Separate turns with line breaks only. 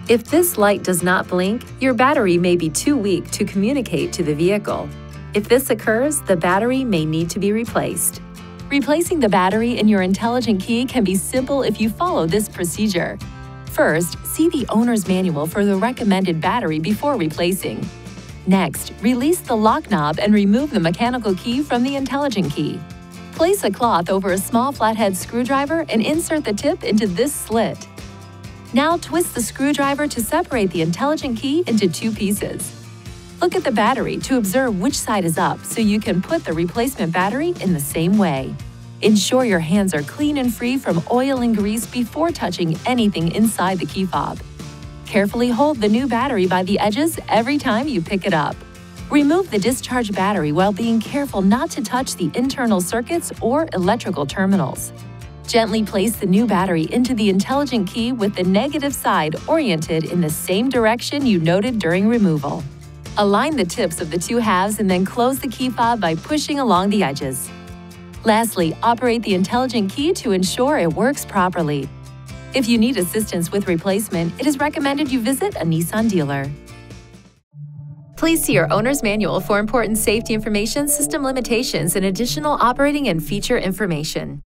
If this light does not blink, your battery may be too weak to communicate to the vehicle. If this occurs, the battery may need to be replaced. Replacing the battery in your intelligent key can be simple if you follow this procedure. First, see the owner's manual for the recommended battery before replacing. Next, release the lock knob and remove the mechanical key from the intelligent key. Place a cloth over a small flathead screwdriver and insert the tip into this slit. Now twist the screwdriver to separate the intelligent key into two pieces. Look at the battery to observe which side is up so you can put the replacement battery in the same way. Ensure your hands are clean and free from oil and grease before touching anything inside the key fob. Carefully hold the new battery by the edges every time you pick it up. Remove the discharged battery while being careful not to touch the internal circuits or electrical terminals. Gently place the new battery into the intelligent key with the negative side oriented in the same direction you noted during removal. Align the tips of the two halves and then close the key fob by pushing along the edges. Lastly, operate the intelligent key to ensure it works properly. If you need assistance with replacement, it is recommended you visit a Nissan dealer. Please see your owner's manual for important safety information, system limitations, and additional operating and feature information.